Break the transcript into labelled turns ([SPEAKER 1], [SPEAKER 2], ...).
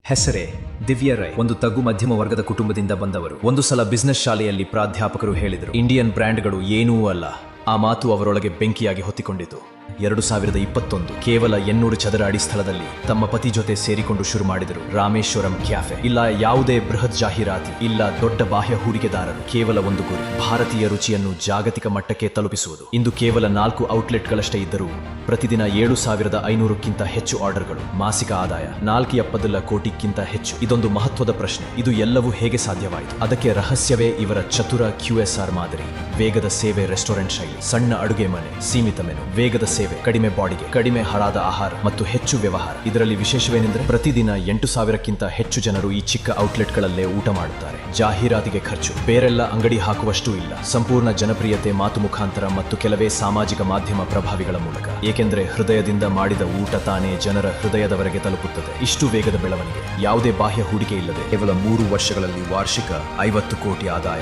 [SPEAKER 1] ಹೆಸರೇ ದಿವ್ಯ ರೈ. ಒಂದು ತಗ್ಗು ಮಧ್ಯಮ ವರ್ಗದ ಕುಟುಂಬದಿಂದ ಬಂದವರು. ಒಂದು ಸಲ ಬಿಸ್ನೆಸ್ ಶಾಲೆಯಲ್ಲಿ ಪ್ರಾಧ್ಯಾಪಕರು ಹೇಳಿದರು, ಇಂಡಿಯನ್ ಬ್ರ್ಯಾಂಡ್ಗಳು ಏನೂ ಅಲ್ಲ. ಆ ಮಾತು ಅವರೊಳಗೆ ಬೆಂಕಿಯಾಗಿ ಹೊತ್ತಿಕೊಂಡಿತು. 2021 ಕೇವಲ 800 ಚದರ ಅಡಿ ಸ್ಥಳದಲ್ಲಿ ತಮ್ಮ ಪತಿ ಜೊತೆ ಸೇರಿಕೊಂಡು ಶುರು ಮಾಡಿದರು ರಾಮೇಶ್ವರಂ ಕ್ಯಾಫೆ. ಇಲ್ಲ ಯಾವುದೇ ಬೃಹತ್ ಜಾಹೀರಾತಿ, ಇಲ್ಲ ದೊಡ್ಡ ಬಾಹ್ಯ ಹೂಡಿಕೆದಾರರು, ಕೇವಲ ಒಂದು ಗುರಿ: ಭಾರತೀಯ ರುಚಿಯನ್ನು ಜಾಗತಿಕ ಮಟ್ಟಕ್ಕೆ ತಲುಪಿಸುವುದು. ಇಂದು ಕೇವಲ 4 ಔಟ್ಲೆಟ್ಗಳಷ್ಟೇ ಇದ್ದರೂ ಪ್ರತಿದಿನ 7,500ಕ್ಕಿಂತ ಹೆಚ್ಚು ಆರ್ಡರ್ಗಳು, ಮಾಸಿಕ ಆದಾಯ 4.7 ಕೋಟಿಗಿಂತ ಹೆಚ್ಚು. ಇದೊಂದು ಮಹತ್ವದ ಪ್ರಶ್ನೆ: ಇದು ಎಲ್ಲವೂ ಹೇಗೆ ಸಾಧ್ಯವಾಯಿತು? ಅದಕ್ಕೆ ರಹಸ್ಯವೇ ಇವರ ಚತುರ QSR ಮಾದರಿ. ವೇಗದ ಸೇವೆ, ರೆಸ್ಟೋರೆಂಟ್ ಶೈಲಿ, ಸಣ್ಣ ಅಡುಗೆ ಮನೆ, ಸೀಮಿತ ಮೆನು, ವೇಗದ ಸೇವೆ, ಕಡಿಮೆ ಬಾಡಿಗೆ, ಕಡಿಮೆ ಹರಾದ ಆಹಾರ ಮತ್ತು ಹೆಚ್ಚು ವ್ಯವಹಾರ. ಇದರಲ್ಲಿ ವಿಶೇಷವೇನೆಂದರೆ ಪ್ರತಿದಿನ 8,000ಕ್ಕಿಂತ ಹೆಚ್ಚು ಜನರು ಈ ಚಿಕ್ಕ ಔಟ್ಲೆಟ್ಗಳಲ್ಲೇ ಊಟ ಮಾಡುತ್ತಾರೆ. ಜಾಹೀರಾತಿಗೆ ಖರ್ಚು ಬೇರೆಲ್ಲ ಅಂಗಡಿ ಹಾಕುವಷ್ಟೂ ಇಲ್ಲ. ಸಂಪೂರ್ಣ ಜನಪ್ರಿಯತೆ ಮಾತು ಮುಖಾಂತರ ಮತ್ತು ಕೆಲವೇ ಸಾಮಾಜಿಕ ಮಾಧ್ಯಮ ಪ್ರಭಾವಿಗಳ ಮೂಲಕ. ಏಕೆಂದರೆ ಹೃದಯದಿಂದ ಮಾಡಿದ ಊಟ ತಾನೇ ಜನರ ಹೃದಯದವರೆಗೆ ತಲುಪುತ್ತದೆ. ಇಷ್ಟು ವೇಗದ ಬೆಳವಣಿಗೆ ಯಾವುದೇ ಬಾಹ್ಯ ಹೂಡಿಕೆ ಇಲ್ಲದೆ ಕೇವಲ 3 ವರ್ಷಗಳಲ್ಲಿ ವಾರ್ಷಿಕ 50 ಕೋಟಿ ಆದಾಯ.